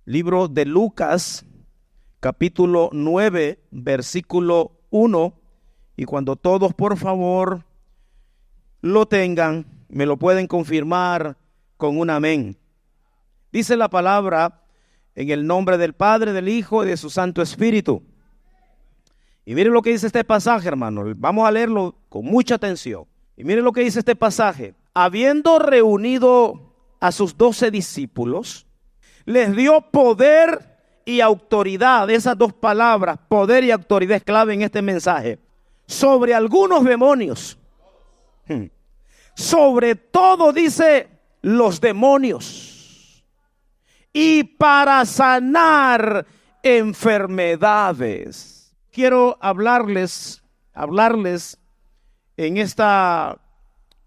Libro de Lucas, capítulo 9, versículo 1. Y cuando todos, por favor, lo tengan, me lo pueden confirmar con un amén. Dice la palabra en el nombre del Padre, del Hijo y de su Santo Espíritu. Y miren lo que dice este pasaje, hermano. Vamos a leerlo con mucha atención. Y miren lo que dice este pasaje. Habiendo reunido a sus 12 discípulos, les dio poder y autoridad. Esas dos palabras, poder y autoridad, es clave en este mensaje. Sobre algunos demonios. Sobre todo, dice, los demonios. Y para sanar enfermedades. Quiero hablarles en esta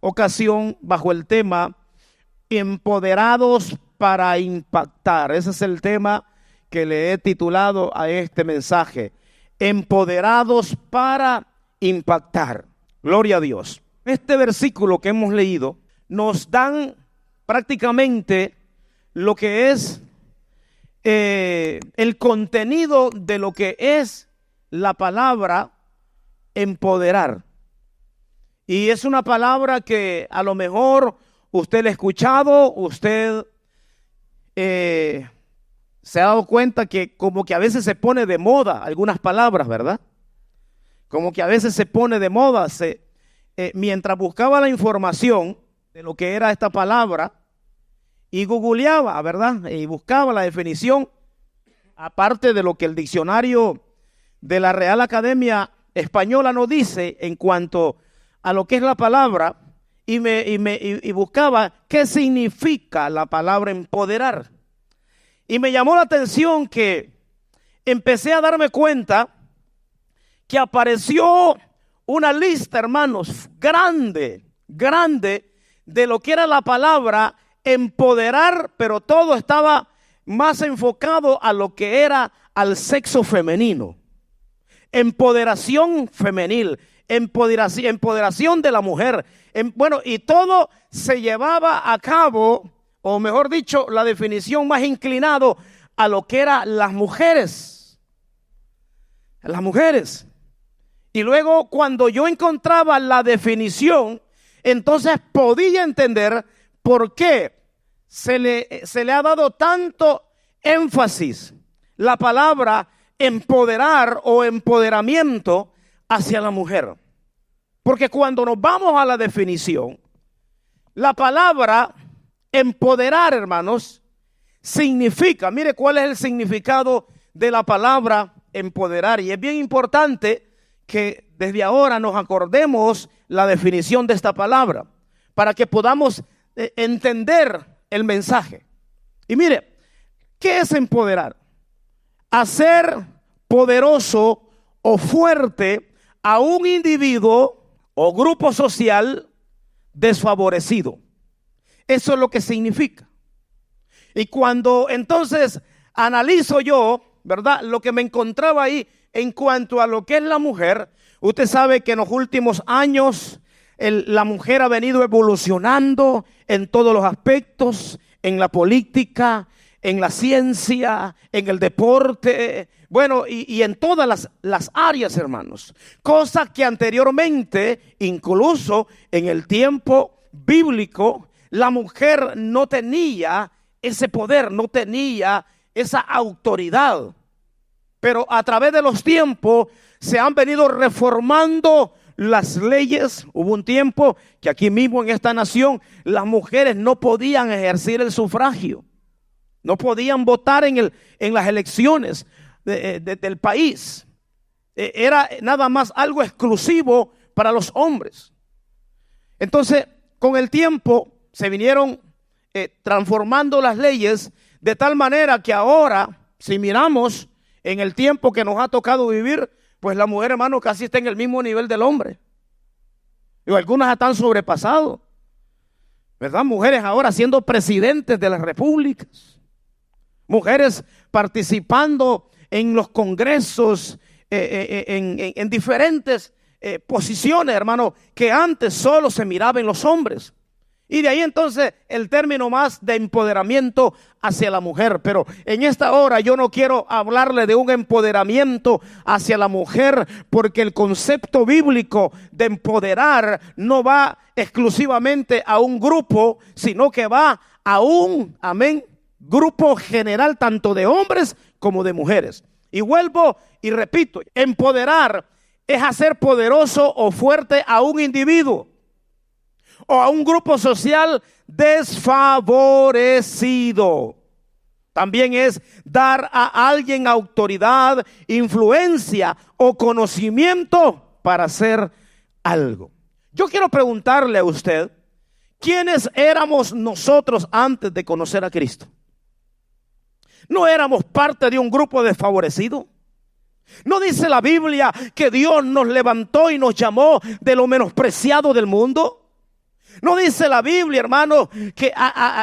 ocasión bajo el tema empoderados para impactar. Ese es el tema que le he titulado a este mensaje. Empoderados para impactar. Gloria a Dios. Este versículo que hemos leído nos dan prácticamente lo que es el contenido de lo que es la palabra empoderar. Y es una palabra que a lo mejor usted la ha escuchado, usted se ha dado cuenta que como que a veces se pone de moda algunas palabras, ¿verdad? Como que a veces se pone de moda. Mientras buscaba la información de lo que era esta palabra y googleaba, ¿verdad? Y buscaba la definición, aparte de lo que el diccionario de la Real Academia Española nos dice en cuanto a lo que es la palabra, y buscaba qué significa la palabra empoderar. Y me llamó la atención que empecé a darme cuenta que apareció una lista, hermanos, grande de lo que era la palabra empoderar, pero todo estaba más enfocado a lo que era al sexo femenino. Empoderación femenil, empoderación de la mujer. Y todo se llevaba a cabo, o mejor dicho, la definición más inclinado a lo que eran las mujeres. Las mujeres. Y luego cuando yo encontraba la definición, entonces podía entender por qué se le ha dado tanto énfasis la palabra empoderar o empoderamiento hacia la mujer. Porque cuando nos vamos a la definición, la palabra empoderar, hermanos, significa, mire cuál es el significado de la palabra empoderar. Y es bien importante que desde ahora nos acordemos la definición de esta palabra para que podamos entender el mensaje. Y mire, ¿qué es empoderar? Hacer poderoso o fuerte a un individuo o grupo social desfavorecido. Eso es lo que significa. Y cuando entonces analizo yo, ¿verdad?, lo que me encontraba ahí en cuanto a lo que es la mujer, usted sabe que en los últimos años la mujer ha venido evolucionando en todos los aspectos, en la política, en la ciencia, en el deporte, y en todas las áreas, hermanos. Cosas que anteriormente, incluso en el tiempo bíblico, la mujer no tenía ese poder, no tenía esa autoridad. Pero a través de los tiempos se han venido reformando las leyes. Hubo un tiempo que aquí mismo en esta nación las mujeres no podían ejercer el sufragio. No podían votar en las elecciones del país. Era nada más algo exclusivo para los hombres. Entonces, con el tiempo se vinieron transformando las leyes de tal manera que ahora, si miramos en el tiempo que nos ha tocado vivir, pues la mujer, hermano, casi está en el mismo nivel del hombre. Y algunas están sobrepasadas, ¿verdad? Mujeres ahora siendo presidentes de las repúblicas. Mujeres participando en los congresos, en diferentes posiciones, hermano, que antes solo se miraba en los hombres. Y de ahí entonces el término más de empoderamiento hacia la mujer. Pero en esta hora yo no quiero hablarle de un empoderamiento hacia la mujer, porque el concepto bíblico de empoderar no va exclusivamente a un grupo, sino que va a un, amén, grupo general, tanto de hombres como de mujeres. Y vuelvo y repito, empoderar es hacer poderoso o fuerte a un individuo o a un grupo social desfavorecido. También es dar a alguien autoridad, influencia o conocimiento para hacer algo. Yo quiero preguntarle a usted, ¿quiénes éramos nosotros antes de conocer a Cristo? ¿No éramos parte de un grupo desfavorecido? ¿No dice la Biblia que Dios nos levantó y nos llamó de lo menospreciado del mundo? ¿No dice la Biblia, hermano, que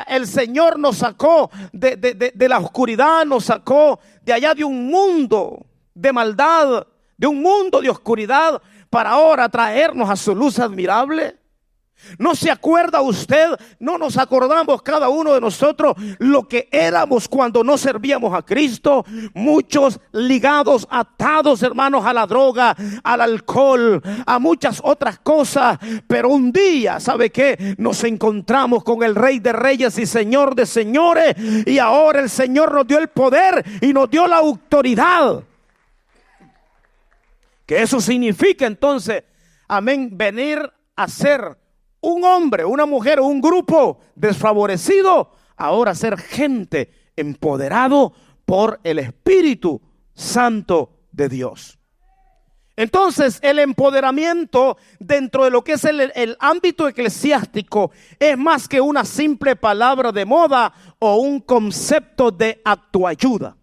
el Señor nos sacó de la oscuridad, nos sacó de allá de un mundo de maldad, de un mundo de oscuridad, para ahora traernos a su luz admirable? ¿No se acuerda usted? No nos acordamos cada uno de nosotros lo que éramos cuando no servíamos a Cristo. Muchos ligados, atados, hermanos, a la droga, al alcohol, a muchas otras cosas. Pero un día, ¿sabe qué? Nos encontramos con el Rey de Reyes y Señor de Señores. Y ahora el Señor nos dio el poder y nos dio la autoridad. Que eso significa entonces, amén, venir a ser un hombre, una mujer o un grupo desfavorecido, ahora ser gente empoderado por el Espíritu Santo de Dios. Entonces, el empoderamiento dentro de lo que es el ámbito eclesiástico es más que una simple palabra de moda o un concepto de autoayuda.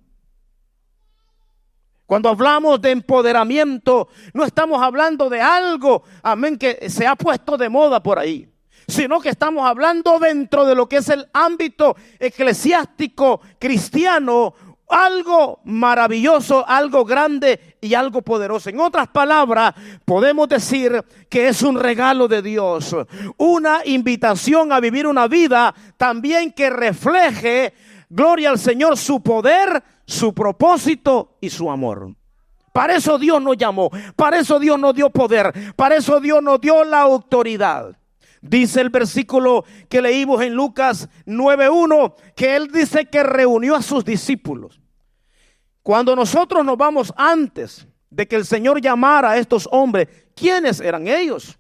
Cuando hablamos de empoderamiento, no estamos hablando de algo, amén, que se ha puesto de moda por ahí, sino que estamos hablando dentro de lo que es el ámbito eclesiástico cristiano, algo maravilloso, algo grande y algo poderoso. En otras palabras, podemos decir que es un regalo de Dios, una invitación a vivir una vida también que refleje, gloria al Señor, su poder, su propósito y su amor. Para eso Dios nos llamó, para eso Dios nos dio poder, para eso Dios nos dio la autoridad. Dice el versículo que leímos en Lucas 9:1, que Él dice que reunió a sus discípulos. Cuando nosotros nos vamos antes de que el Señor llamara a estos hombres, ¿quiénes eran ellos?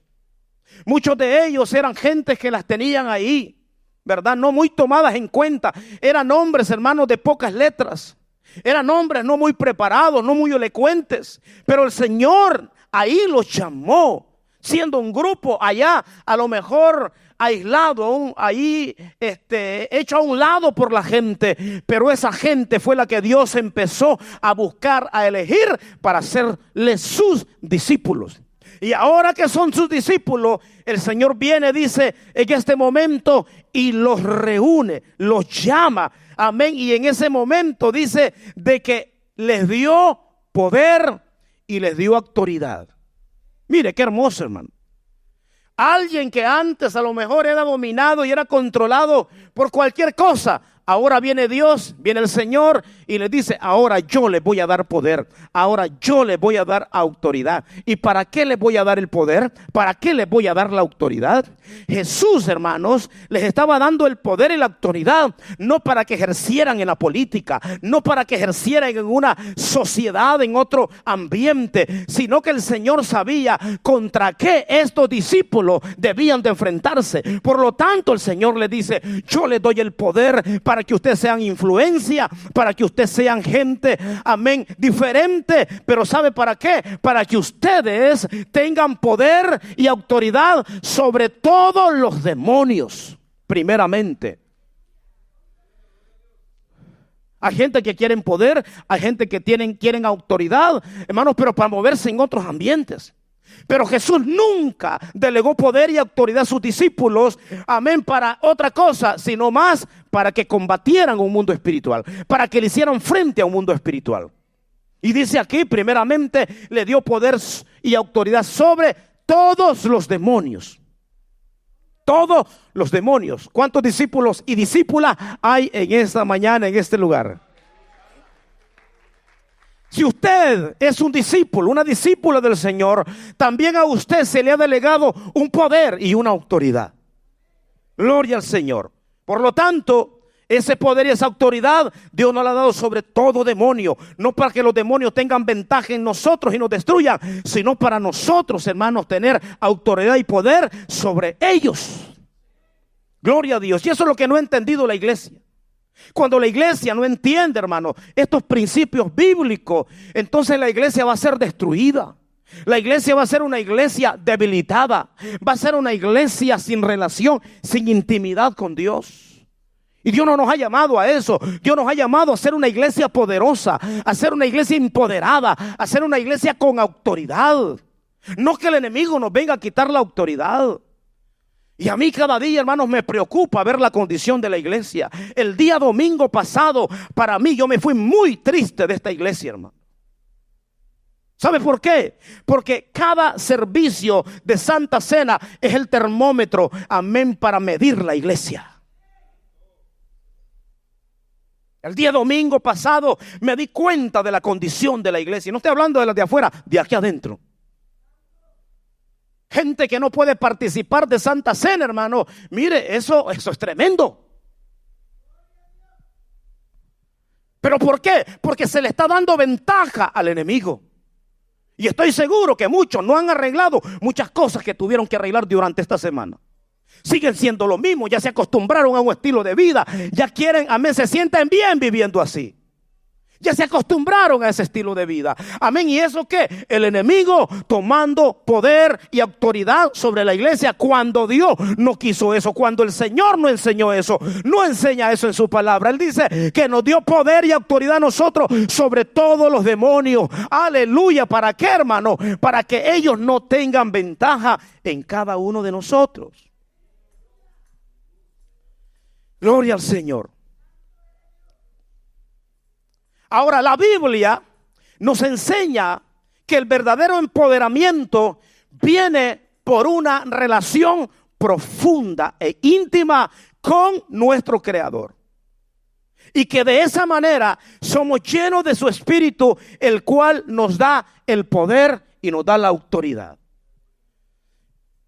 Muchos de ellos eran gentes que las tenían ahí, ¿verdad? No muy tomadas en cuenta. Eran hombres, hermanos, de pocas letras. Eran hombres no muy preparados, no muy elocuentes. Pero el Señor ahí los llamó, siendo un grupo allá, a lo mejor aislado, ahí hecho a un lado por la gente. Pero esa gente fue la que Dios empezó a buscar, a elegir para hacerle sus discípulos. Y ahora que son sus discípulos, el Señor viene, dice, en este momento y los reúne, los llama. Amén. Y en ese momento dice de que les dio poder y les dio autoridad. Mire qué hermoso, hermano. Alguien que antes a lo mejor era dominado y era controlado por cualquier cosa, ahora viene Dios, viene el Señor y le dice, ahora yo les voy a dar poder, ahora yo les voy a dar autoridad. ¿Y para qué les voy a dar el poder? ¿Para qué les voy a dar la autoridad? Jesús, hermanos, les estaba dando el poder y la autoridad, no para que ejercieran en la política, no para que ejercieran en una sociedad, en otro ambiente, sino que el Señor sabía contra qué estos discípulos debían de enfrentarse. Por lo tanto, el Señor les dice, yo les doy el poder para que ustedes sean influencia, para que ustedes sean gente, amén, diferente. Pero ¿sabe para qué? Para que ustedes tengan poder y autoridad sobre todos los demonios, primeramente. Hay gente que quieren poder, hay gente que quieren autoridad, hermanos, pero para moverse en otros ambientes. Pero Jesús nunca delegó poder y autoridad a sus discípulos, amén, para otra cosa, sino más para que combatieran un mundo espiritual, para que le hicieran frente a un mundo espiritual. Y dice aquí, primeramente, le dio poder y autoridad sobre todos los demonios. todos los demonios. ¿Cuántos discípulos y discípulas hay en esta mañana, en este lugar? Si usted es un discípulo, una discípula del Señor, también a usted se le ha delegado un poder y una autoridad. Gloria al Señor. Por lo tanto, ese poder y esa autoridad Dios nos la ha dado sobre todo demonio. No para que los demonios tengan ventaja en nosotros y nos destruyan, sino para nosotros, hermanos, tener autoridad y poder sobre ellos. Gloria a Dios. Y eso es lo que no ha entendido la iglesia. Cuando la iglesia no entiende, hermano, estos principios bíblicos, entonces la iglesia va a ser destruida. La iglesia va a ser una iglesia debilitada. Va a ser una iglesia sin relación, sin intimidad con Dios. Y Dios no nos ha llamado a eso. Dios nos ha llamado a ser una iglesia poderosa, a ser una iglesia empoderada, a ser una iglesia con autoridad. No que el enemigo nos venga a quitar la autoridad. Y a mí cada día, hermanos, me preocupa ver la condición de la iglesia. El día domingo pasado, para mí, yo me fui muy triste de esta iglesia, hermano. ¿Sabe por qué? Porque cada servicio de Santa Cena es el termómetro, amén, para medir la iglesia. El día domingo pasado me di cuenta de la condición de la iglesia. No estoy hablando de las de afuera, de aquí adentro. Gente que no puede participar de Santa Cena, hermano. Mire, eso es tremendo. ¿Pero por qué? Porque se le está dando ventaja al enemigo. Y estoy seguro que muchos no han arreglado muchas cosas que tuvieron que arreglar durante esta semana. Siguen siendo lo mismo, ya se acostumbraron a un estilo de vida. Ya quieren, amén, se sienten bien viviendo así. Ya se acostumbraron a ese estilo de vida. Amén. ¿Y eso qué? El enemigo tomando poder y autoridad sobre la iglesia cuando Dios no quiso eso. Cuando el Señor no enseñó eso. No enseña eso en su palabra. Él dice que nos dio poder y autoridad a nosotros sobre todos los demonios. Aleluya. ¿Para qué, hermano? Para que ellos no tengan ventaja en cada uno de nosotros. Gloria al Señor. Ahora, la Biblia nos enseña que el verdadero empoderamiento viene por una relación profunda e íntima con nuestro Creador. Y que de esa manera somos llenos de su Espíritu, el cual nos da el poder y nos da la autoridad.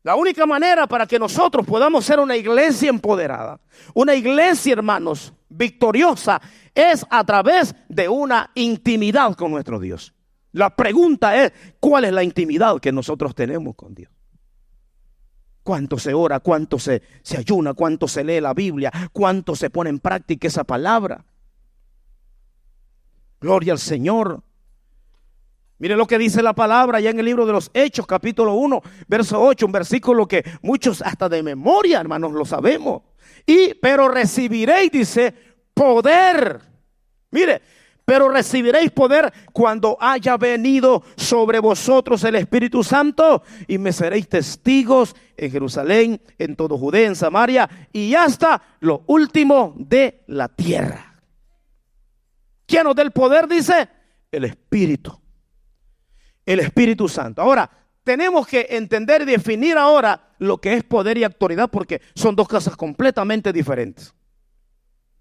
La única manera para que nosotros podamos ser una iglesia empoderada, una iglesia, hermanos, victoriosa, es a través de una intimidad con nuestro Dios. La pregunta es, ¿cuál es la intimidad que nosotros tenemos con Dios? ¿Cuánto se ora? ¿Cuánto se ayuna? ¿Cuánto se lee la Biblia? ¿Cuánto se pone en práctica esa palabra? Gloria al Señor. Mire lo que dice la palabra ya en el libro de los Hechos, capítulo 1, verso 8, un versículo que muchos hasta de memoria, hermanos, lo sabemos. Pero recibiréis, dice, poder. Mire, pero recibiréis poder cuando haya venido sobre vosotros el Espíritu Santo y me seréis testigos en Jerusalén, en todo Judea, en Samaria y hasta lo último de la tierra. ¿Quién nos da el poder? Dice el Espíritu. El Espíritu Santo. Ahora, tenemos que entender y definir ahora lo que es poder y autoridad porque son dos cosas completamente diferentes.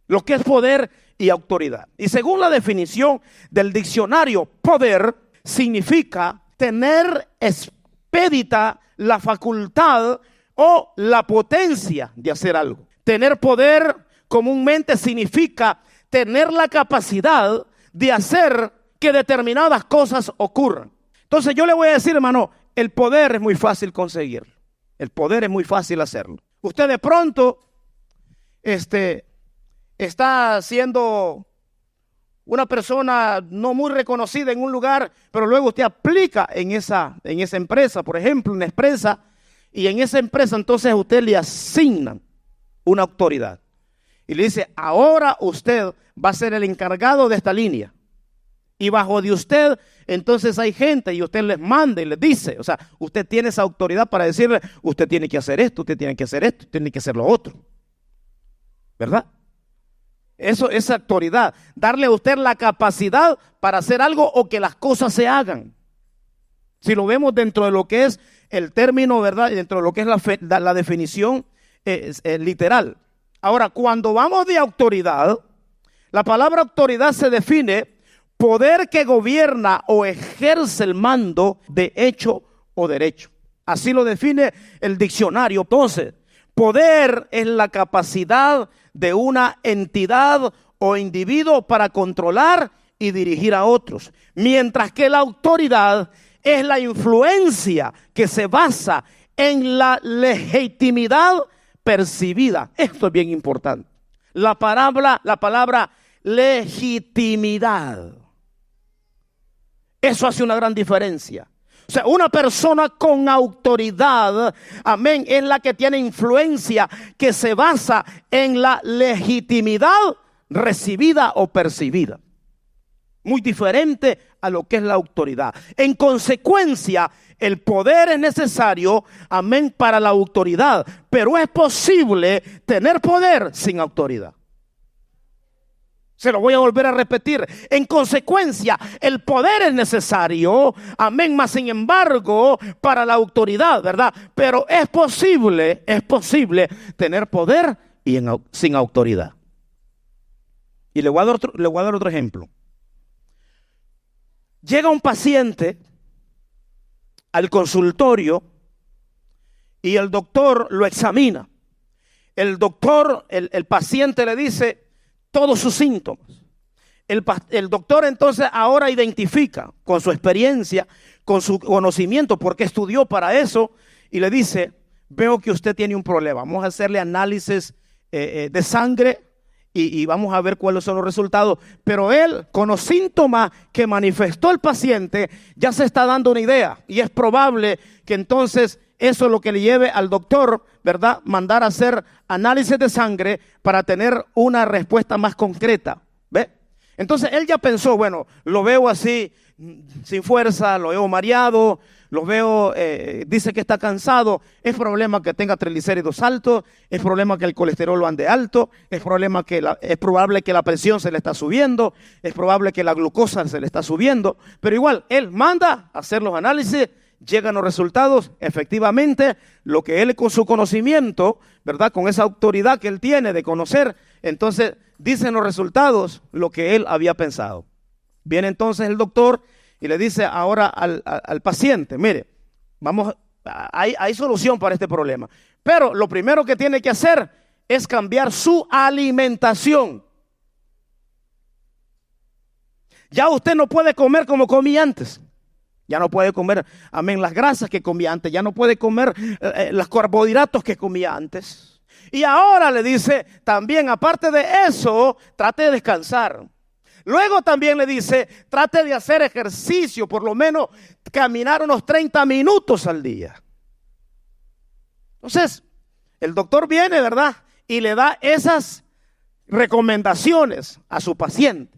Lo que es poder y autoridad. Y según la definición del diccionario, poder significa tener expedita la facultad o la potencia de hacer algo. Tener poder comúnmente significa tener la capacidad de hacer que determinadas cosas ocurran. Entonces yo le voy a decir, hermano, el poder es muy fácil conseguirlo. El poder es muy fácil hacerlo. Usted de pronto está siendo una persona no muy reconocida en un lugar, pero luego usted aplica en esa empresa, por ejemplo, una empresa, y en esa empresa entonces a usted le asignan una autoridad. Y le dice, ahora usted va a ser el encargado de esta línea. Y bajo de usted, entonces hay gente y usted les manda y les dice, o sea, usted tiene esa autoridad para decirle, usted tiene que hacer esto, usted tiene que hacer esto, usted tiene que hacer lo otro. ¿Verdad? Eso es autoridad, darle a usted la capacidad para hacer algo o que las cosas se hagan. Si lo vemos dentro de lo que es el término, ¿verdad? Dentro de lo que es la definición literal. Ahora, cuando vamos de autoridad, la palabra autoridad se define poder que gobierna o ejerce el mando de hecho o derecho. Así lo define el diccionario. Entonces, poder es la capacidad de una entidad o individuo para controlar y dirigir a otros, mientras que la autoridad es la influencia que se basa en la legitimidad percibida. Esto es bien importante. La palabra legitimidad. Eso hace una gran diferencia. O sea, una persona con autoridad, amén, es la que tiene influencia que se basa en la legitimidad recibida o percibida. Muy diferente a lo que es la autoridad. En consecuencia, el poder es necesario, amén, para la autoridad, pero es posible tener poder sin autoridad. Se lo voy a volver a repetir. En consecuencia, el poder es necesario, amén, mas sin embargo, para la autoridad, ¿verdad? Pero es posible tener poder y sin autoridad. Y le voy a dar otro ejemplo. Llega un paciente al consultorio y el doctor lo examina. El paciente le dice todos sus síntomas. El doctor entonces ahora identifica con su experiencia, con su conocimiento, porque estudió para eso, y le dice: veo que usted tiene un problema, vamos a hacerle análisis de sangre y vamos a ver cuáles son los resultados. Pero él, con los síntomas que manifestó el paciente, ya se está dando una idea, y es probable que entonces eso es lo que le lleve al doctor, ¿verdad?, mandar a hacer análisis de sangre para tener una respuesta más concreta. ¿Ve? Entonces él ya pensó, bueno, lo veo así, sin fuerza, lo veo mareado, lo veo, dice que está cansado, es problema que tenga triglicéridos altos, es problema que el colesterol lo ande alto, es probable que la presión se le está subiendo, es probable que la glucosa se le está subiendo, pero igual, él manda a hacer los análisis, llegan los resultados, efectivamente, lo que él con su conocimiento, ¿verdad?, con esa autoridad que él tiene de conocer, entonces dicen los resultados lo que él había pensado. Viene entonces el doctor y le dice ahora al paciente: mire, hay solución para este problema, pero lo primero que tiene que hacer es cambiar su alimentación. Ya usted no puede comer como comía antes. Ya no puede comer, amén, las grasas que comía antes. Ya no puede comer los carbohidratos que comía antes. Y ahora le dice también, aparte de eso, trate de descansar. Luego también le dice, trate de hacer ejercicio, por lo menos caminar unos 30 minutos al día. Entonces, el doctor viene, ¿verdad?, y le da esas recomendaciones a su paciente.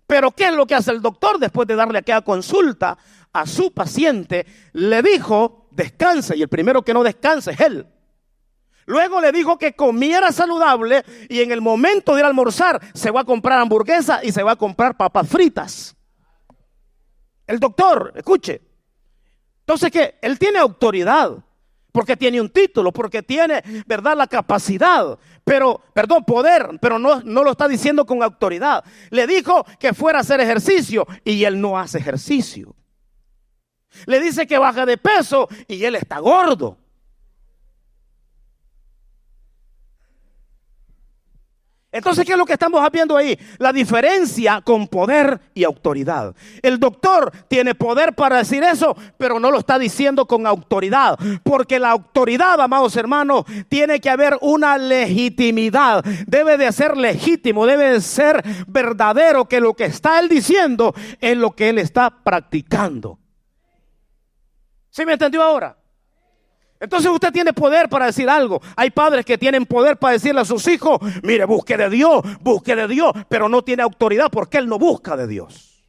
Pero ¿qué es lo que hace el doctor después de darle aquella consulta a su paciente? Le dijo: descanse, y el primero que no descansa es él. Luego le dijo que comiera saludable, y en el momento de ir a almorzar se va a comprar hamburguesa y se va a comprar papas fritas. El doctor, escuche. Entonces, ¿qué? Él tiene autoridad, porque tiene un título, porque tiene, ¿verdad?, la capacidad, poder, pero no lo está diciendo con autoridad. Le dijo que fuera a hacer ejercicio y él no hace ejercicio. Le dice que baje de peso y él está gordo. Entonces, ¿qué es lo que estamos viendo ahí? La diferencia con poder y autoridad. El doctor tiene poder para decir eso, pero no lo está diciendo con autoridad. Porque la autoridad, amados hermanos, tiene que haber una legitimidad. Debe de ser legítimo, debe de ser verdadero, que lo que está él diciendo es lo que él está practicando. ¿Sí me entendió ahora? Entonces usted tiene poder para decir algo. Hay padres que tienen poder para decirle a sus hijos: mire, busque de Dios, pero no tiene autoridad porque él no busca de Dios.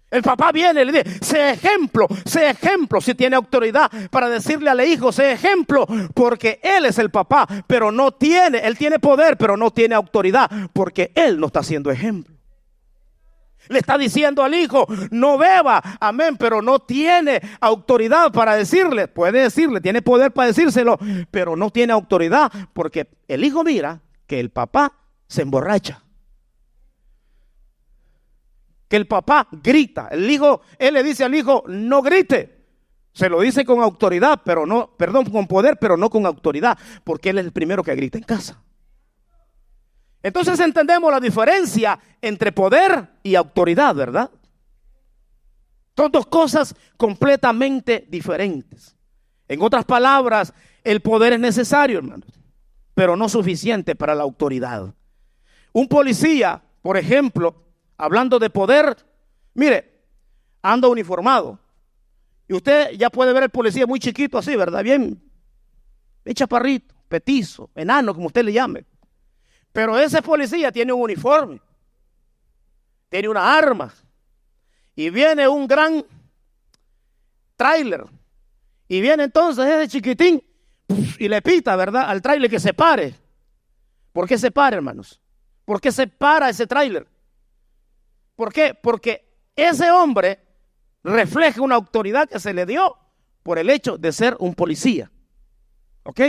El papá viene y le dice: sé ejemplo, si tiene autoridad para decirle al hijo: sé ejemplo, porque él es el papá, pero él tiene poder, pero no tiene autoridad, porque él no está siendo ejemplo. Le está diciendo al hijo, no beba, amén, pero no tiene autoridad para decirle. Puede decirle, tiene poder para decírselo, pero no tiene autoridad porque el hijo mira que el papá se emborracha, que el papá grita. El hijo, él le dice al hijo, no grite. Se lo dice con autoridad, pero no, perdón, con poder, pero no con autoridad, porque él es el primero que grita en casa. Entonces entendemos la diferencia entre poder y autoridad, ¿verdad? Son dos cosas completamente diferentes. En otras palabras, el poder es necesario, hermanos, pero no suficiente para la autoridad. Un policía, por ejemplo, hablando de poder, mire, anda uniformado. Y usted ya puede ver el policía muy chiquito así, ¿verdad? Bien chaparrito, petizo, enano, como usted le llame. Pero ese policía tiene un uniforme, tiene una arma, y viene un gran tráiler, y viene entonces ese chiquitín y le pita, ¿verdad?, al tráiler que se pare. ¿Por qué se para, hermanos? ¿Por qué se para ese tráiler? ¿Por qué? Porque ese hombre refleja una autoridad que se le dio por el hecho de ser un policía. ¿Ok?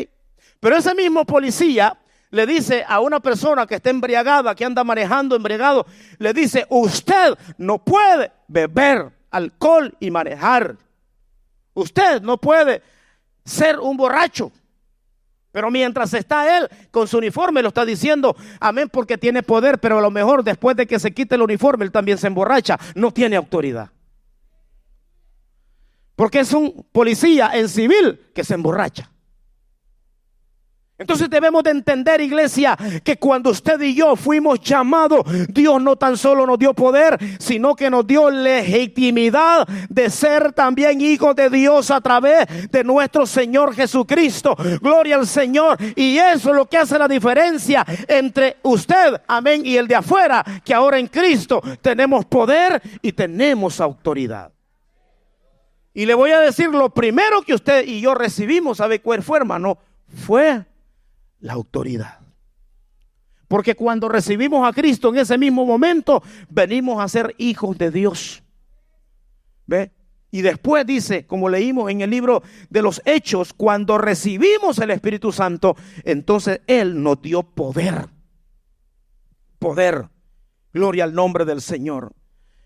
Pero ese mismo policía le dice a una persona que está embriagada, que anda manejando embriagado, le dice, usted no puede beber alcohol y manejar. Usted no puede ser un borracho. Pero mientras está él con su uniforme, lo está diciendo, amén, porque tiene poder, pero a lo mejor después de que se quite el uniforme, él también se emborracha, no tiene autoridad. Porque es un policía en civil que se emborracha. Entonces debemos de entender, iglesia, que cuando usted y yo fuimos llamados, Dios no tan solo nos dio poder, sino que nos dio legitimidad de ser también hijos de Dios a través de nuestro Señor Jesucristo. Gloria al Señor. Y eso es lo que hace la diferencia entre usted, amén, y el de afuera, que ahora en Cristo tenemos poder y tenemos autoridad. Y le voy a decir, lo primero que usted y yo recibimos, ¿sabe cuál fue, hermano? Fue la autoridad. Porque cuando recibimos a Cristo en ese mismo momento, venimos a ser hijos de Dios. ¿Ve? Y después dice, como leímos en el libro de los Hechos, cuando recibimos el Espíritu Santo, entonces Él nos dio poder. Poder. Gloria al nombre del Señor.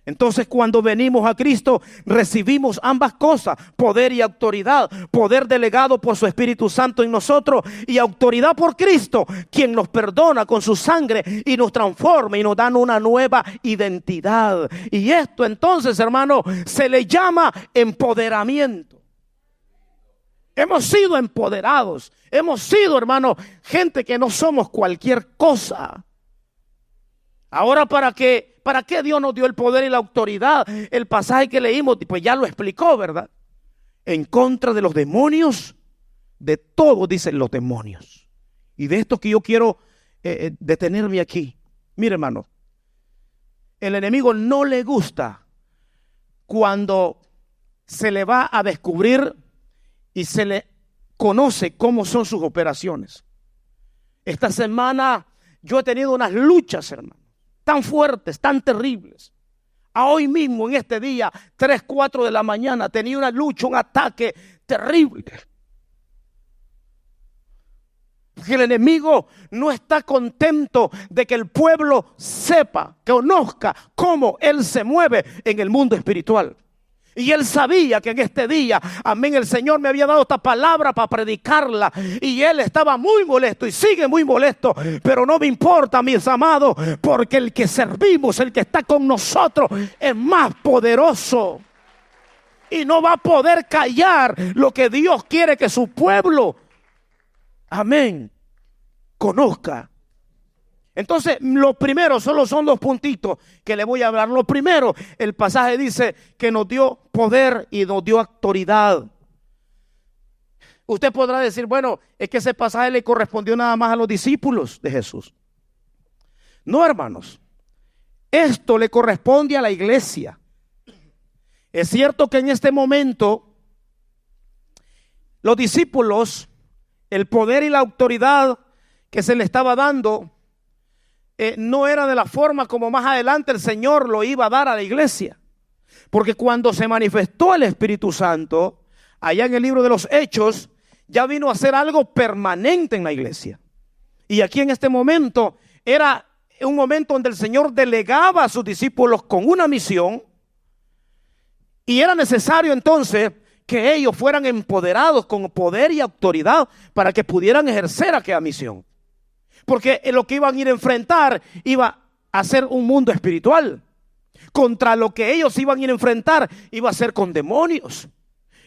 Entonces cuando venimos a Cristo recibimos ambas cosas, poder y autoridad, poder delegado por su Espíritu Santo en nosotros y autoridad por Cristo, quien nos perdona con su sangre y nos transforma y nos da una nueva identidad. Y esto entonces, hermano, se le llama empoderamiento. Hemos sido empoderados, hemos sido, hermano, gente que no somos cualquier cosa. Ahora, ¿para qué Dios nos dio el poder y la autoridad? El pasaje que leímos, pues ya lo explicó, ¿verdad? En contra de los demonios, de todo dicen los demonios. Y de esto que yo quiero detenerme aquí. Mire, hermano, el enemigo no le gusta cuando se le va a descubrir y se le conoce cómo son sus operaciones. Esta semana yo he tenido unas luchas, hermano, tan fuertes, tan terribles. A hoy mismo, en este día, 3, 4 de la mañana, tenía una lucha, un ataque terrible. Porque el enemigo no está contento de que el pueblo sepa, que conozca cómo él se mueve en el mundo espiritual. Y él sabía que en este día, amén, el Señor me había dado esta palabra para predicarla. Y él estaba muy molesto y sigue muy molesto. Pero no me importa, mis amados, porque el que servimos, el que está con nosotros, es más poderoso. Y no va a poder callar lo que Dios quiere que su pueblo, amén, conozca. Entonces, lo primero, solo son 2 puntitos que le voy a hablar. Lo primero, el pasaje dice que nos dio poder y nos dio autoridad. Usted podrá decir, bueno, es que ese pasaje le correspondió nada más a los discípulos de Jesús. No, hermanos, esto le corresponde a la iglesia. Es cierto que en este momento los discípulos, el poder y la autoridad que se le estaba dando, no era de la forma como más adelante el Señor lo iba a dar a la iglesia. Porque cuando se manifestó el Espíritu Santo, allá en el libro de los Hechos, ya vino a ser algo permanente en la iglesia. Y aquí en este momento era un momento donde el Señor delegaba a sus discípulos con una misión, y era necesario entonces que ellos fueran empoderados con poder y autoridad para que pudieran ejercer aquella misión. Porque lo que iban a ir a enfrentar iba a ser un mundo espiritual. Contra lo que ellos iban a ir a enfrentar iba a ser con demonios.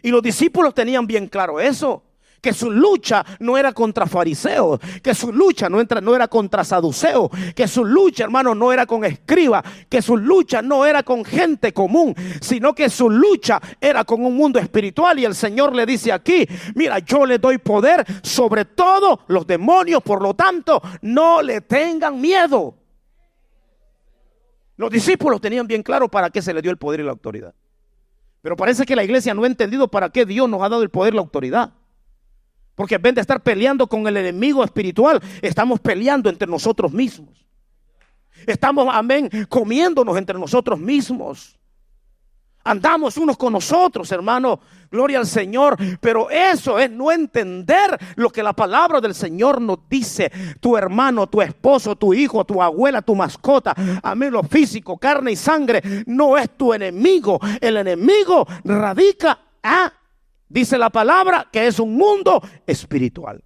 Y los discípulos tenían bien claro eso, que su lucha no era contra fariseos, que su lucha no era contra saduceos, que su lucha, hermano, no era con escribas, que su lucha no era con gente común, sino que su lucha era con un mundo espiritual. Y el Señor le dice aquí: mira, yo le doy poder sobre todos los demonios, por lo tanto, no le tengan miedo. Los discípulos tenían bien claro para qué se le dio el poder y la autoridad. Pero parece que la iglesia no ha entendido para qué Dios nos ha dado el poder y la autoridad. Porque en vez de estar peleando con el enemigo espiritual, estamos peleando entre nosotros mismos. Estamos, amén, comiéndonos entre nosotros mismos. Andamos unos con nosotros, hermano, gloria al Señor. Pero eso es no entender lo que la palabra del Señor nos dice. Tu hermano, tu esposo, tu hijo, tu abuela, tu mascota, amén, lo físico, carne y sangre, no es tu enemigo. El enemigo radica dice la palabra que es un mundo espiritual.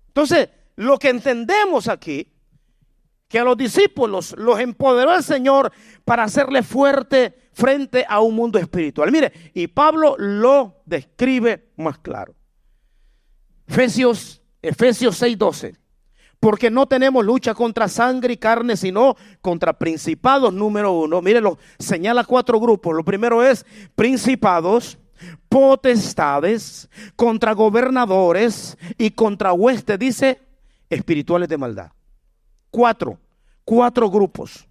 Entonces, lo que entendemos aquí, que a los discípulos los empoderó el Señor para hacerle fuerte frente a un mundo espiritual. Mire, y Pablo lo describe más claro. Efesios 6:12. Porque no tenemos lucha contra sangre y carne, sino contra principados, número 1. Mire, señala 4 grupos. Lo primero es principados, potestades, contra gobernadores y contra huestes, dice, espirituales de maldad. 4 grupos.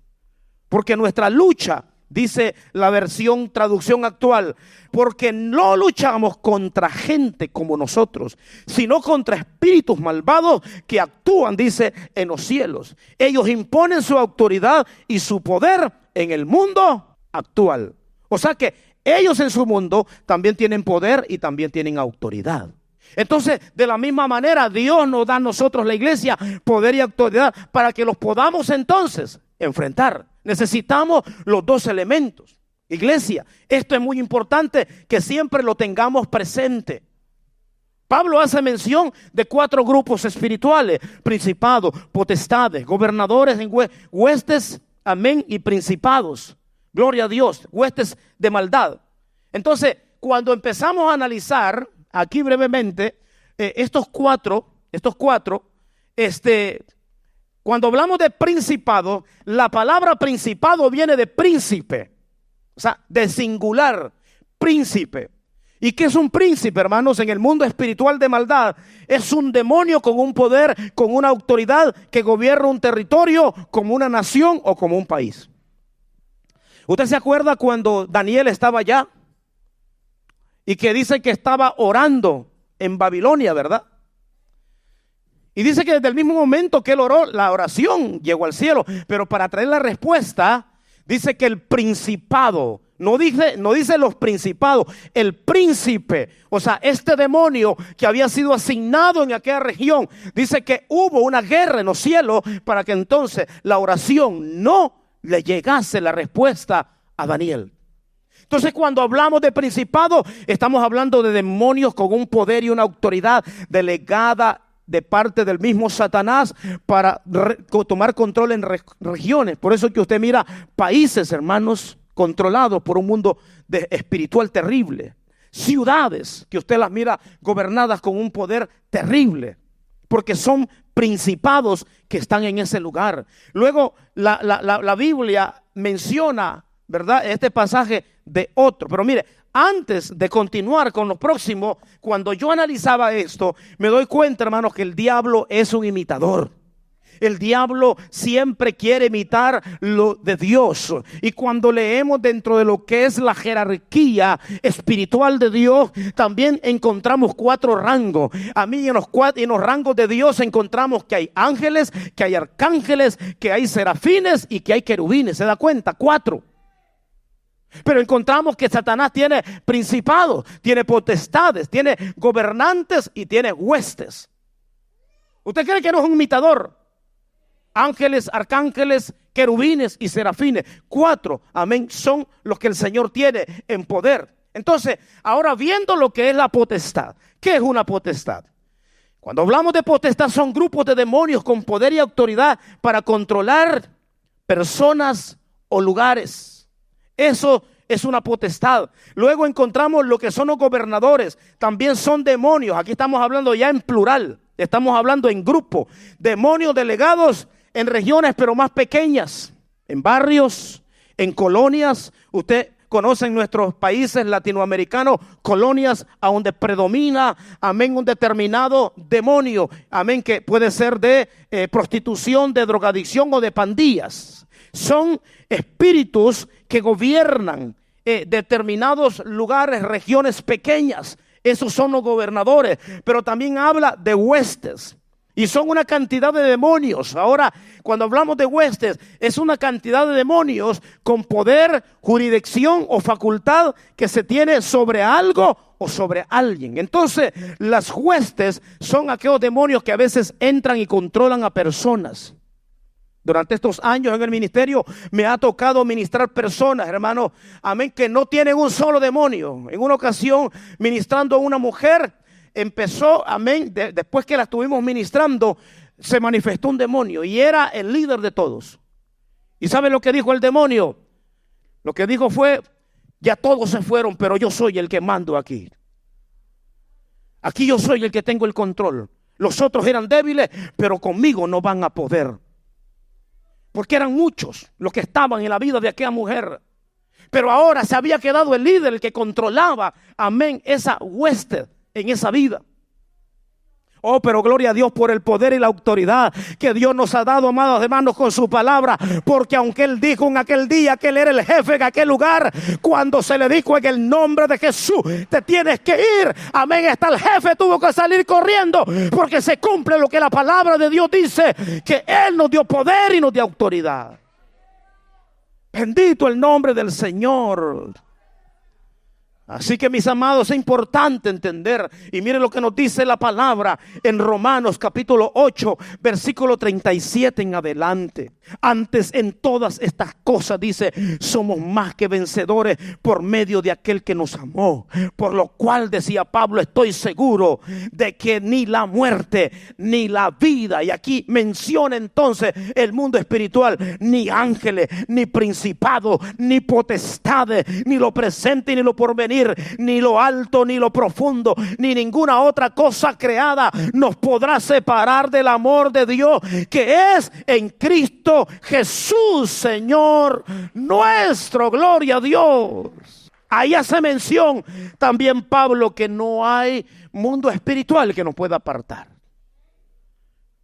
Porque nuestra lucha, dice la versión traducción actual, porque no luchamos contra gente como nosotros, sino contra espíritus malvados que actúan, dice, en los cielos. Ellos imponen su autoridad y su poder en el mundo actual. O sea que ellos en su mundo también tienen poder y también tienen autoridad. Entonces, de la misma manera, Dios nos da a nosotros, la iglesia, poder y autoridad para que los podamos entonces enfrentar. Necesitamos los 2 elementos. Iglesia, esto es muy importante que siempre lo tengamos presente. Pablo hace mención de 4 grupos espirituales: principados, potestades, gobernadores en huestes, amén, y principados. Gloria a Dios, huestes de maldad. Entonces, cuando empezamos a analizar aquí brevemente estos cuatro, cuando hablamos de principado, la palabra principado viene de príncipe, o sea, de singular, príncipe. ¿Y qué es un príncipe, hermanos? En el mundo espiritual de maldad, es un demonio con un poder, con una autoridad que gobierna un territorio, como una nación o como un país. ¿Usted se acuerda cuando Daniel estaba allá? Y que dice que estaba orando en Babilonia, ¿verdad? Y dice que desde el mismo momento que él oró, la oración llegó al cielo. Pero para traer la respuesta, dice que el principado, no dice los principados, el príncipe, o sea, este demonio que había sido asignado en aquella región, dice que hubo una guerra en los cielos para que entonces la oración no le llegase la respuesta a Daniel. Entonces, cuando hablamos de principado, estamos hablando de demonios con un poder y una autoridad delegada de parte del mismo Satanás para tomar control en regiones. Por eso que usted mira países, hermanos, controlados por un mundo espiritual terrible. Ciudades que usted las mira gobernadas con un poder terrible, porque son principados que están en ese lugar. Luego la Biblia menciona, ¿verdad?, este pasaje de otro. Pero mire, antes de continuar con lo próximo, cuando yo analizaba esto, me doy cuenta, hermanos, que el diablo es un imitador. El diablo siempre quiere imitar lo de Dios. Y cuando leemos dentro de lo que es la jerarquía espiritual de Dios, también encontramos 4 rangos. A mí en los rangos de Dios encontramos que hay ángeles, que hay arcángeles, que hay serafines y que hay querubines. ¿Se da cuenta? 4. Pero encontramos que Satanás tiene principados, tiene potestades, tiene gobernantes y tiene huestes. ¿Usted cree que no es un imitador? Ángeles, arcángeles, querubines y serafines. 4, amén, son los que el Señor tiene en poder. Entonces, ahora viendo lo que es la potestad. ¿Qué es una potestad? Cuando hablamos de potestad, son grupos de demonios con poder y autoridad para controlar personas o lugares. Eso es una potestad. Luego encontramos lo que son los gobernadores. También son demonios. Aquí estamos hablando ya en plural. Estamos hablando en grupo. Demonios delegados en regiones pero más pequeñas, en barrios, en colonias. Usted conoce en nuestros países latinoamericanos colonias a donde predomina, amén, un determinado demonio, amén, que puede ser de prostitución, de drogadicción o de pandillas. Son espíritus que gobiernan determinados lugares, regiones pequeñas. Esos son los gobernadores, pero también habla de huestes. Y son una cantidad de demonios. Ahora, cuando hablamos de huestes, es una cantidad de demonios con poder, jurisdicción o facultad que se tiene sobre algo o sobre alguien. Entonces, las huestes son aquellos demonios que a veces entran y controlan a personas. Durante estos años en el ministerio me ha tocado ministrar personas, hermanos, amén, que no tienen un solo demonio. En una ocasión, ministrando a una mujer, empezó, amén, después que la estuvimos ministrando, se manifestó un demonio y era el líder de todos. ¿Y sabe lo que dijo el demonio? Lo que dijo fue: ya todos se fueron, pero yo soy el que mando aquí. Aquí yo soy el que tengo el control. Los otros eran débiles, pero conmigo no van a poder. Porque eran muchos los que estaban en la vida de aquella mujer. Pero ahora se había quedado el líder, el que controlaba, amén, esa hueste en esa vida. Oh, pero gloria a Dios por el poder y la autoridad que Dios nos ha dado, amados hermanos, con su palabra. Porque aunque Él dijo en aquel día que Él era el jefe en aquel lugar, cuando se le dijo en el nombre de Jesús, te tienes que ir, amén, hasta el jefe tuvo que salir corriendo, porque se cumple lo que la palabra de Dios dice, que Él nos dio poder y nos dio autoridad. Bendito el nombre del Señor. Así que, mis amados, es importante entender, y miren lo que nos dice la palabra en Romanos capítulo 8, versículo 37 en adelante. Antes, en todas estas cosas, dice, somos más que vencedores por medio de aquel que nos amó. Por lo cual, decía Pablo, estoy seguro de que ni la muerte, ni la vida, y aquí menciona entonces el mundo espiritual, ni ángeles, ni principados, ni potestades, ni lo presente, ni lo porvenir, ni lo alto, ni lo profundo, ni ninguna otra cosa creada nos podrá separar del amor de Dios que es en Cristo Jesús, Señor nuestro. Gloria a Dios. Ahí hace mención también Pablo que no hay mundo espiritual que nos pueda apartar.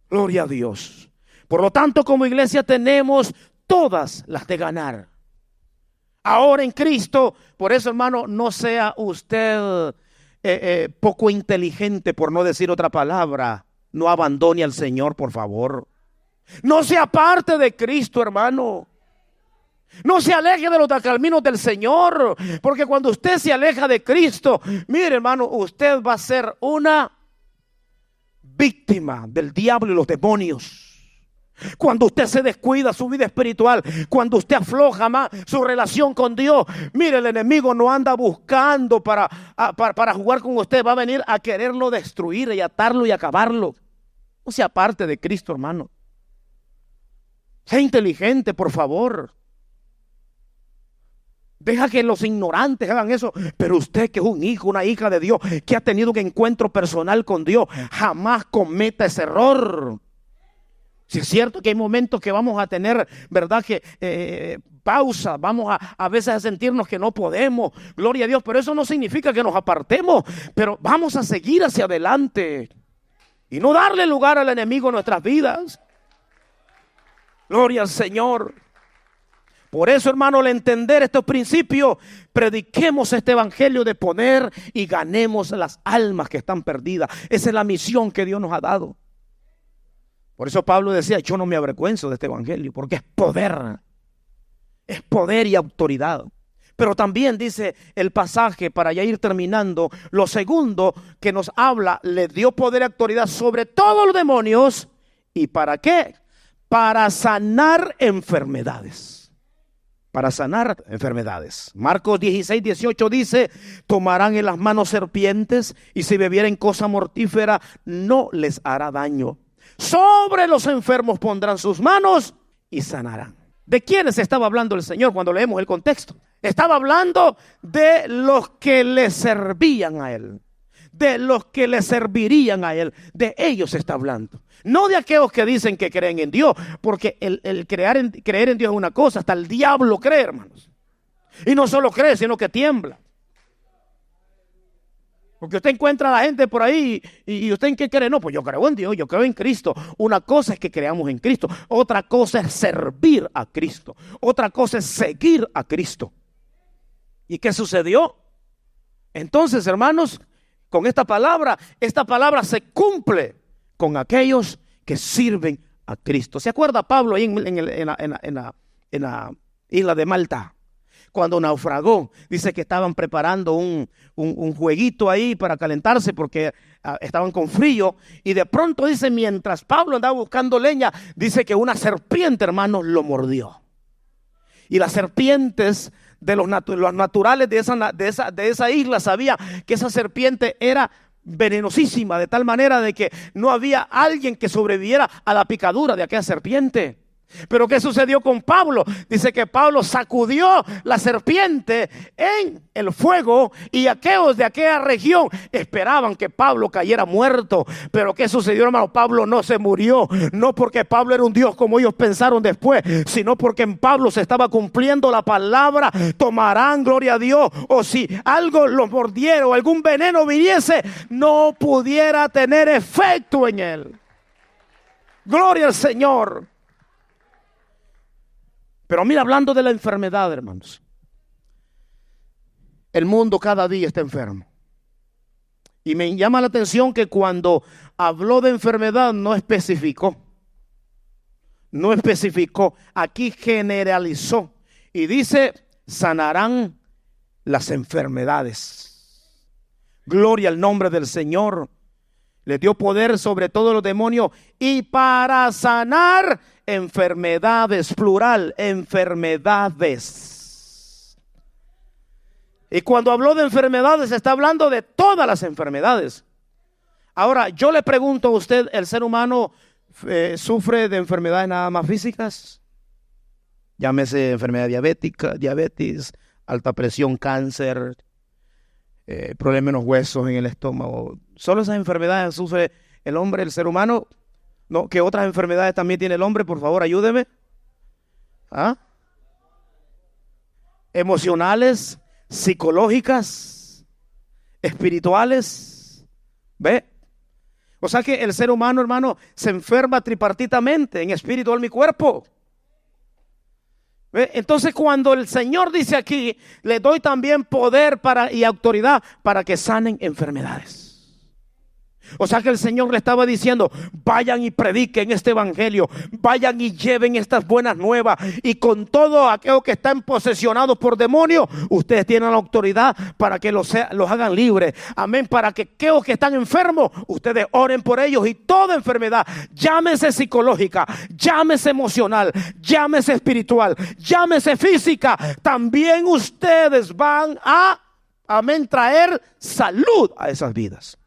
Gloria a Dios. Por lo tanto, como iglesia tenemos todas las de ganar. Ahora en Cristo, por eso, hermano, no sea usted poco inteligente, por no decir otra palabra. No abandone al Señor, por favor. No se aparte de Cristo, hermano. No se aleje de los caminos del Señor, porque cuando usted se aleja de Cristo, mire, hermano, usted va a ser una víctima del diablo y los demonios. Cuando usted se descuida su vida espiritual, cuando usted afloja más su relación con Dios, mire, el enemigo no anda buscando para jugar con usted, va a venir a quererlo destruir y atarlo y acabarlo. No sea parte de Cristo, hermano. Sea inteligente, por favor. Deja que los ignorantes hagan eso, pero usted que es un hijo, una hija de Dios, que ha tenido un encuentro personal con Dios, jamás cometa ese error. Si es cierto que hay momentos que vamos a tener, ¿verdad? Que pausa, vamos a veces a sentirnos que no podemos, gloria a Dios, pero eso no significa que nos apartemos, pero vamos a seguir hacia adelante y no darle lugar al enemigo en nuestras vidas. Gloria al Señor. Por eso, hermano, al entender estos principios, prediquemos este evangelio de poder y ganemos las almas que están perdidas. Esa es la misión que Dios nos ha dado. Por eso Pablo decía, yo no me avergüenzo de este evangelio, porque es poder y autoridad. Pero también dice el pasaje, para ya ir terminando, lo segundo que nos habla, le dio poder y autoridad sobre todos los demonios. ¿Y para qué? Para sanar enfermedades. Para sanar enfermedades. Marcos 16:18 dice, tomarán en las manos serpientes y si bebieren cosa mortífera no les hará daño. Sobre los enfermos pondrán sus manos y sanarán. ¿De quiénes estaba hablando el Señor cuando leemos el contexto? Estaba hablando de los que le servían a Él, de los que le servirían a Él. De ellos está hablando. No de aquellos que dicen que creen en Dios, porque el creer en Dios es una cosa, hasta el diablo cree, hermanos. Y no solo cree, sino que tiembla. Porque usted encuentra a la gente por ahí y usted en qué cree. No, pues yo creo en Dios, yo creo en Cristo. Una cosa es que creamos en Cristo, otra cosa es servir a Cristo, otra cosa es seguir a Cristo. ¿Y qué sucedió? Entonces, hermanos, con esta palabra se cumple con aquellos que sirven a Cristo. ¿Se acuerda Pablo ahí en la isla de Malta? Cuando naufragó, dice que estaban preparando un jueguito ahí para calentarse porque estaban con frío. Y de pronto dice, mientras Pablo andaba buscando leña, dice que una serpiente, hermanos, lo mordió. Y las serpientes de los naturales de esa isla sabía que esa serpiente era venenosísima, de tal manera de que no había alguien que sobreviviera a la picadura de aquella serpiente. Pero ¿qué sucedió con Pablo? Dice que Pablo sacudió la serpiente en el fuego y aquellos de aquella región esperaban que Pablo cayera muerto. Pero ¿qué sucedió, hermano? Pablo no se murió, no porque Pablo era un Dios como ellos pensaron después, sino porque en Pablo se estaba cumpliendo la palabra, tomarán, gloria a Dios, o si algo los mordiera o algún veneno viniese, no pudiera tener efecto en él. Gloria al Señor. Pero mira, hablando de la enfermedad, hermanos, el mundo cada día está enfermo. Y me llama la atención que cuando habló de enfermedad no especificó. Aquí generalizó. Y dice, sanarán las enfermedades. Gloria al nombre del Señor. Le dio poder sobre todos los demonios y para sanar enfermedades, plural, enfermedades. Y cuando habló de enfermedades, está hablando de todas las enfermedades. Ahora, yo le pregunto a usted, ¿el ser humano sufre de enfermedades nada más físicas? Llámese enfermedad diabética, diabetes, alta presión, cáncer, problemas en los huesos, en el estómago. ¿Solo esas enfermedades sufre el hombre, el ser humano? ¿No? ¿Qué otras enfermedades también tiene el hombre? Por favor, ayúdeme. Emocionales, psicológicas, espirituales. ¿Ve? O sea que el ser humano, hermano, se enferma tripartitamente, en espíritu, alma y cuerpo. ¿Ve? Entonces cuando el Señor dice aquí, le doy también poder y autoridad para que sanen enfermedades. O sea que el Señor le estaba diciendo, vayan y prediquen este evangelio, vayan y lleven estas buenas nuevas, y con todo aquellos que están posesionados por demonios, ustedes tienen la autoridad para que los hagan libres. Amén. Para que aquellos que están enfermos, ustedes oren por ellos, y toda enfermedad, llámese psicológica, llámese emocional, llámese espiritual, llámese física, también ustedes van a, amén, traer salud a esas vidas.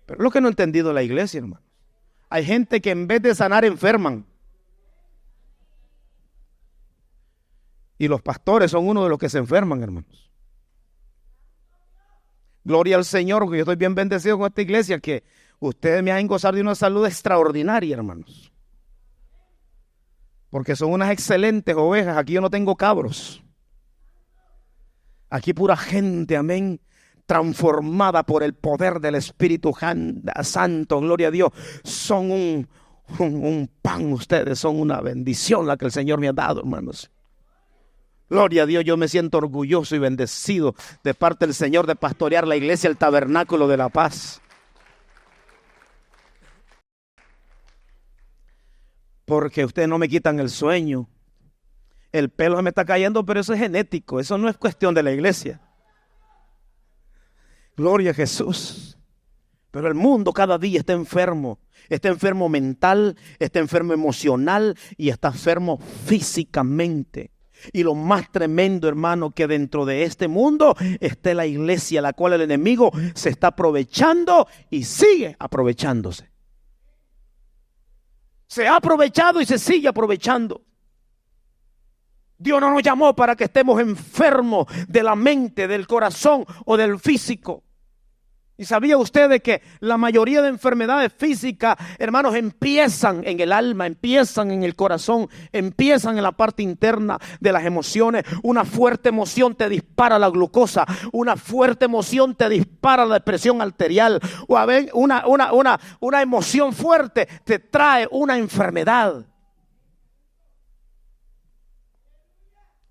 Pero lo que no ha entendido la iglesia, hermano. Hay gente que en vez de sanar enferman. Y los pastores son uno de los que se enferman, hermanos. Gloria al Señor, porque yo estoy bien bendecido con esta iglesia, que ustedes me hacen gozar de una salud extraordinaria, hermanos. Porque son unas excelentes ovejas. Aquí yo no tengo cabros. Aquí pura gente, amén, transformada por el poder del Espíritu Santo, gloria a Dios. Son un pan. Ustedes son una bendición la que el Señor me ha dado, hermanos. Gloria a Dios, yo me siento orgulloso y bendecido de parte del Señor de pastorear la iglesia, el Tabernáculo de la Paz. Porque ustedes no me quitan el sueño. El pelo se me está cayendo, pero eso es genético, eso no es cuestión de la iglesia. Gloria a Jesús. Pero el mundo cada día está enfermo mental, está enfermo emocional y está enfermo físicamente. Y lo más tremendo, hermano, que dentro de este mundo está la iglesia, la cual el enemigo se está aprovechando y sigue aprovechándose. Se ha aprovechado y se sigue aprovechando. Dios no nos llamó para que estemos enfermos de la mente, del corazón o del físico. ¿Y sabía usted de que la mayoría de enfermedades físicas, hermanos, empiezan en el alma, empiezan en el corazón, empiezan en la parte interna de las emociones? Una fuerte emoción te dispara la glucosa, una fuerte emoción te dispara la presión arterial, o a ver, una emoción fuerte te trae una enfermedad.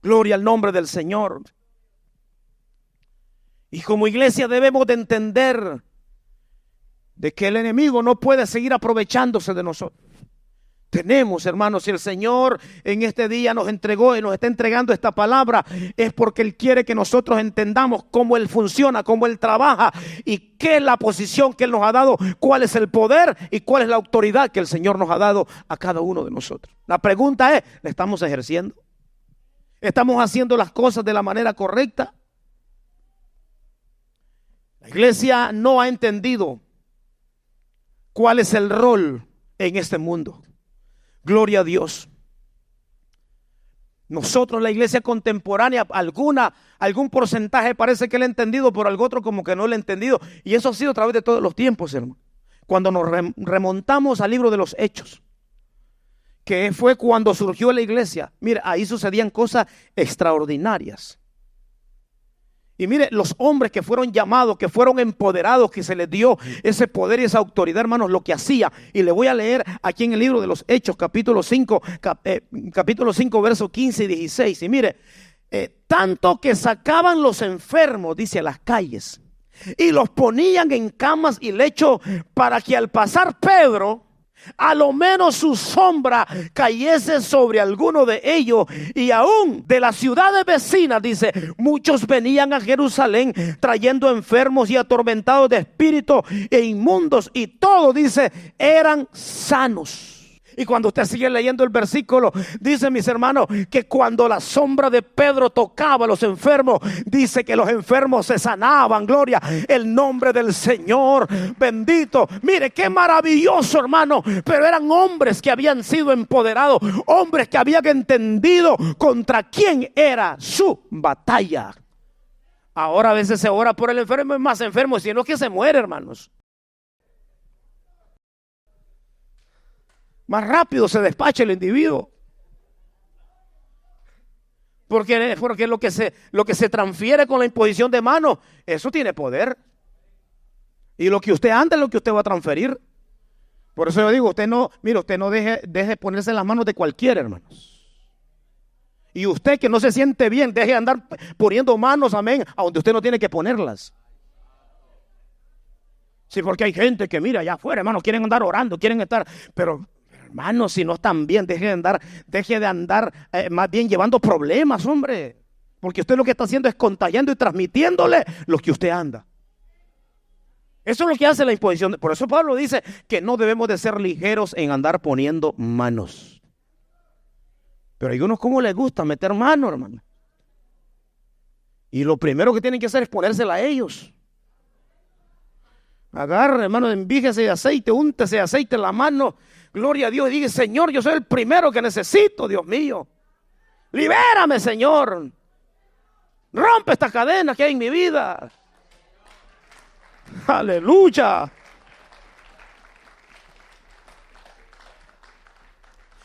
Gloria al nombre del Señor. Y como iglesia debemos de entender de que el enemigo no puede seguir aprovechándose de nosotros. Tenemos, hermanos, si el Señor en este día nos entregó y nos está entregando esta palabra, es porque Él quiere que nosotros entendamos cómo Él funciona, cómo Él trabaja y qué es la posición que Él nos ha dado, cuál es el poder y cuál es la autoridad que el Señor nos ha dado a cada uno de nosotros. La pregunta es, ¿la estamos ejerciendo? ¿Estamos haciendo las cosas de la manera correcta? La iglesia no ha entendido cuál es el rol en este mundo. Gloria a Dios. Nosotros, la iglesia contemporánea, algún porcentaje parece que lo ha entendido, pero algo otro como que no lo ha entendido. Y eso ha sido a través de todos los tiempos, hermano. Cuando nos remontamos al libro de los Hechos, que fue cuando surgió la iglesia, mire, ahí sucedían cosas extraordinarias. Y mire, los hombres que fueron llamados, que fueron empoderados, que se les dio ese poder y esa autoridad, hermanos, lo que hacía. Y le voy a leer aquí en el libro de los Hechos, capítulo 5, versos 15 y 16. Y mire, tanto que sacaban los enfermos, dice, a las calles, y los ponían en camas y lechos para que al pasar Pedro, a lo menos su sombra cayese sobre alguno de ellos. Y aún de las ciudades vecinas, dice, muchos venían a Jerusalén trayendo enfermos y atormentados de espíritu e inmundos, y todos, dice, eran sanos. Y cuando usted sigue leyendo el versículo, dice, mis hermanos, que cuando la sombra de Pedro tocaba a los enfermos, dice que los enfermos se sanaban. Gloria, el nombre del Señor, bendito. Mire, qué maravilloso, hermano. Pero eran hombres que habían sido empoderados, hombres que habían entendido contra quién era su batalla. Ahora a veces se ora por el enfermo, es más enfermo, sino que se muere, hermanos. Más rápido se despacha el individuo. Porque lo que se transfiere con la imposición de manos, eso tiene poder. Y lo que usted anda es lo que usted va a transferir. Por eso yo digo, usted no deje ponerse en las manos de cualquiera, hermanos. Y usted que no se siente bien, deje de andar poniendo manos, amén, a donde usted no tiene que ponerlas. Sí, porque hay gente que mira allá afuera, hermano, quieren andar orando, quieren estar, pero hermano, si no están bien, deje de andar más bien llevando problemas, hombre. Porque usted lo que está haciendo es contagiando y transmitiéndole lo que usted anda. Eso es lo que hace la imposición. Por eso Pablo dice que no debemos de ser ligeros en andar poniendo manos. Pero hay unos como les gusta meter mano, hermano. Y lo primero que tienen que hacer es ponérsela a ellos. Agarre, hermano, envíjese de aceite, úntese de aceite en la mano. Gloria a Dios, y diga, Señor, yo soy el primero que necesito, Dios mío. Libérame, Señor. Rompe esta cadena que hay en mi vida. Aleluya.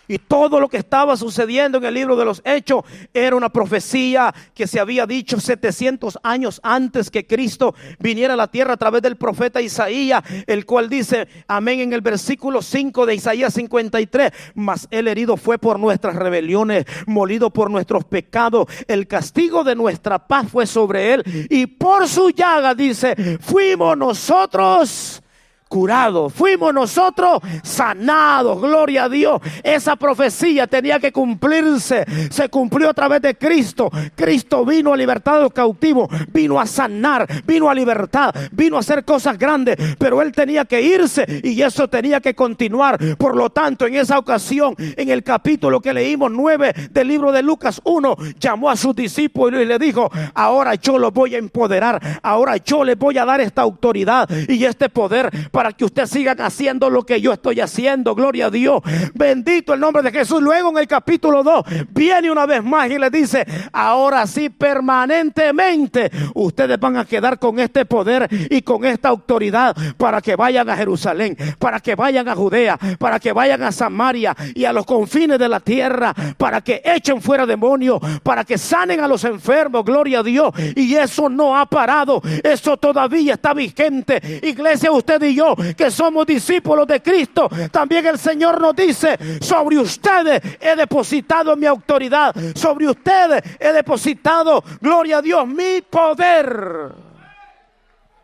Y todo lo que estaba sucediendo en el libro de los Hechos era una profecía que se había dicho 700 años antes que Cristo viniera a la tierra a través del profeta Isaías, el cual dice, amén, en el versículo 5 de Isaías 53, mas él herido fue por nuestras rebeliones, molido por nuestros pecados, el castigo de nuestra paz fue sobre él, y por su llaga, dice, fuimos nosotros curados, fuimos nosotros sanados. Gloria a Dios. Esa profecía tenía que cumplirse. Se cumplió a través de Cristo. Cristo vino a libertar a los cautivos, vino a sanar, vino a libertad, vino a hacer cosas grandes, pero él tenía que irse y eso tenía que continuar. Por lo tanto, en esa ocasión, en el capítulo que leímos 9 del libro de Lucas 1, llamó a sus discípulos y le dijo, ahora yo los voy a empoderar, ahora yo les voy a dar esta autoridad y este poder para que ustedes sigan haciendo lo que yo estoy haciendo. Gloria a Dios. Bendito el nombre de Jesús. Luego en el capítulo 2 viene una vez más y les dice, ahora sí, permanentemente ustedes van a quedar con este poder y con esta autoridad para que vayan a Jerusalén, para que vayan a Judea, para que vayan a Samaria y a los confines de la tierra, para que echen fuera demonios, para que sanen a los enfermos. Gloria a Dios. Y eso no ha parado, eso todavía está vigente. Iglesia, usted y yo que somos discípulos de Cristo, también el Señor nos dice, sobre ustedes he depositado mi autoridad, sobre ustedes he depositado, gloria a Dios, mi poder.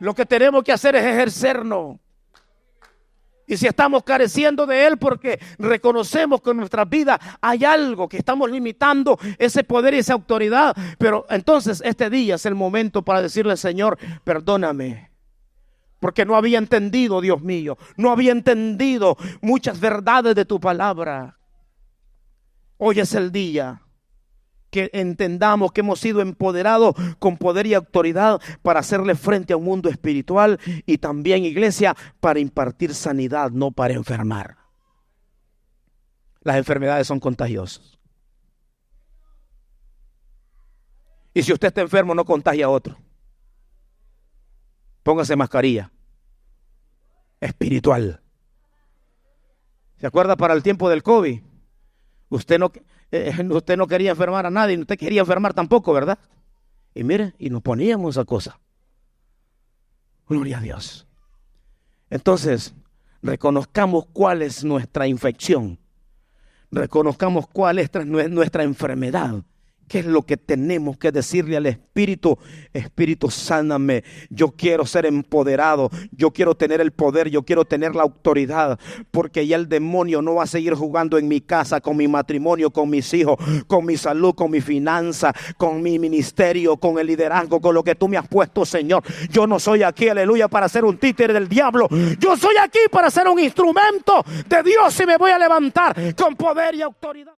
Lo que tenemos que hacer es ejercernos. Y si estamos careciendo de él porque reconocemos que en nuestras vidas hay algo que estamos limitando ese poder y esa autoridad, pero entonces este día es el momento para decirle, Señor, perdóname. Porque no había entendido, Dios mío, no había entendido muchas verdades de tu palabra. Hoy es el día que entendamos que hemos sido empoderados con poder y autoridad para hacerle frente a un mundo espiritual y también, iglesia, para impartir sanidad, no para enfermar. Las enfermedades son contagiosas. Y si usted está enfermo, no contagia a otro. Póngase mascarilla espiritual. ¿Se acuerda para el tiempo del COVID? Usted no quería enfermar a nadie, usted quería enfermar tampoco, ¿verdad? Y mire, y nos poníamos esa cosa. Gloria a Dios. Entonces, reconozcamos cuál es nuestra infección. Reconozcamos cuál es nuestra enfermedad. ¿Qué es lo que tenemos que decirle al Espíritu? Espíritu, sáname. Yo quiero ser empoderado. Yo quiero tener el poder. Yo quiero tener la autoridad. Porque ya el demonio no va a seguir jugando en mi casa, con mi matrimonio, con mis hijos, con mi salud, con mi finanza, con mi ministerio, con el liderazgo, con lo que tú me has puesto, Señor. Yo no soy aquí, aleluya, para ser un títere del diablo. Yo soy aquí para ser un instrumento de Dios y me voy a levantar con poder y autoridad.